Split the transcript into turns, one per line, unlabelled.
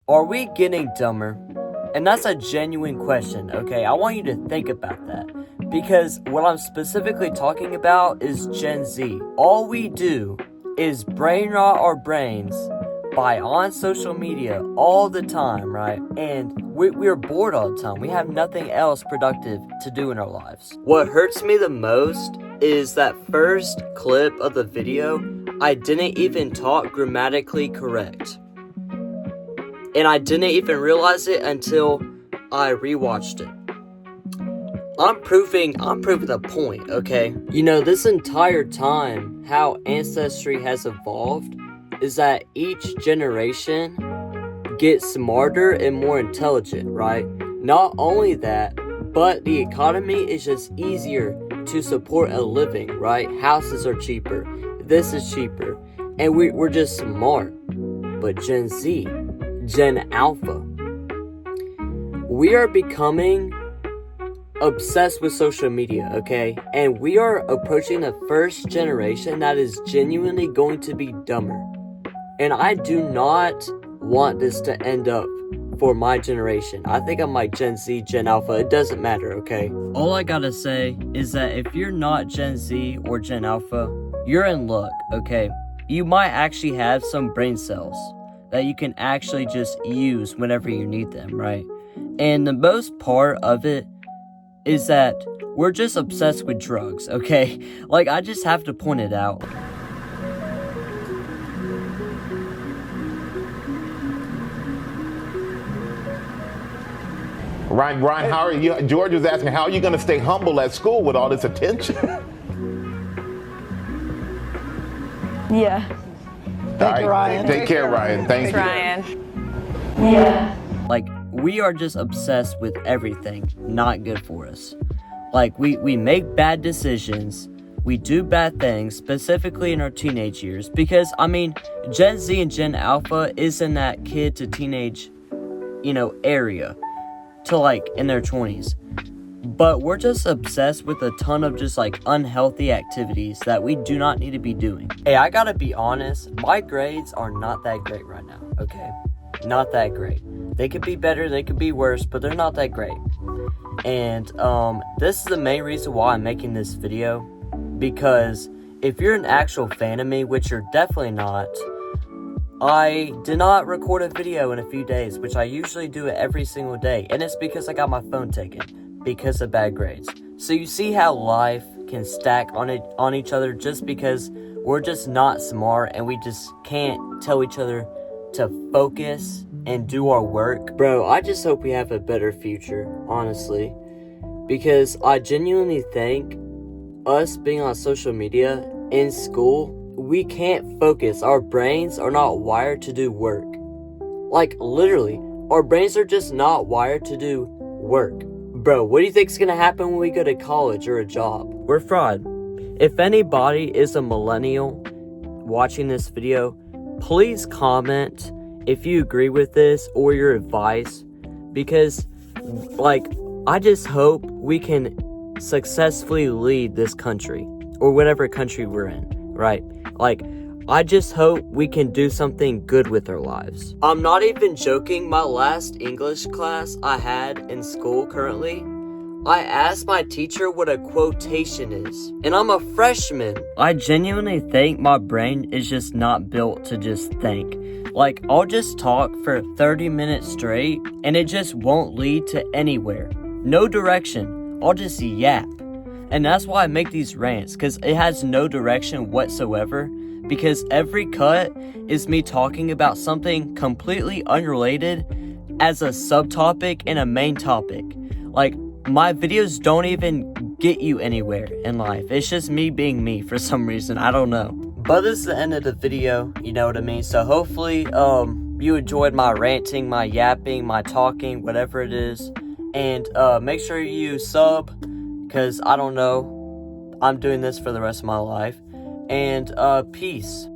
Are we getting dumber? And that's a genuine question, okay? I want you to think about that. Because what I'm specifically talking about is Gen Z. All we do is brain rot our brains by on social media all the time, right? And we're bored all the time. We have nothing else productive to do in our lives. What hurts me the most is that first clip of the video, I didn't even talk grammatically correct. And I didn't even realize it until I rewatched it. I'm proving the point, okay? You know, this entire time, how Ancestry has evolved is that each generation gets smarter and more intelligent, right? Not only that, but the economy is just easier to support a living, right? Houses are cheaper, this is cheaper, and we're just smart. But Gen Z, Gen Alpha, we are becoming obsessed with social media, okay? And we are approaching the first generation that is genuinely going to be dumber. And I do not want this to end up for my generation. I think I'm like Gen Z, Gen Alpha, it doesn't matter, okay? All I gotta say is that if you're not Gen Z or Gen Alpha, you're in luck, okay? You might actually have some brain cells that you can actually just use whenever you need them, right? And the most part of it is that we're just obsessed with drugs, okay? Like, I just have to point it out.
Ryan, how are you? George was asking, how are you going to stay humble at school with all this attention?
Yeah.
All right,
Ryan.
Take care, Ryan. Thank you.
Ryan. Yeah.
Like, we are just obsessed with everything not good for us. Like, we make bad decisions, we do bad things, specifically in our teenage years, because, I mean, Gen Z and Gen Alpha is in that kid to teenage, area, to, like, in their 20s. But we're just obsessed with a ton of just, like, unhealthy activities that we do not need to be doing. Hey, I gotta be honest, my grades are not that great right now, okay? Not that great. They could be better, they could be worse, but they're not that great. And this is the main reason why I'm making this video, because if you're an actual fan of me, which you're definitely not, I did not record a video in a few days, which I usually do it every single day, and it's because I got my phone taken because of bad grades. So you see how life can stack on each other just because we're just not smart and we just can't tell each other to focus and do our work. Bro, I just hope we have a better future, honestly, because I genuinely think us being on social media in school, we can't focus. Our brains are not wired to do work. Like, literally, our brains are just not wired to do work. Bro, what do you think is gonna happen when we go to college or a job? We're fraud. If anybody is a millennial watching this video, please comment if you agree with this or your advice, because, like, I just hope we can successfully lead this country, or whatever country we're in, right? Like, I just hope we can do something good with our lives. I'm not even joking, my last English class I had in school currently, I asked my teacher what a quotation is, and I'm a freshman. I genuinely think my brain is just not built to just think. Like, I'll just talk for 30 minutes straight, and it just won't lead to anywhere. No direction. I'll just yap. And that's why I make these rants, because it has no direction whatsoever, because every cut is me talking about something completely unrelated as a subtopic and a main topic. Like, my videos don't even get you anywhere in life. It's just me being me for some reason. I don't know. But this is the end of the video, you know what I mean? So hopefully, you enjoyed my ranting, my yapping, my talking, whatever it is. And make sure you sub, because I don't know, I'm doing this for the rest of my life. And peace.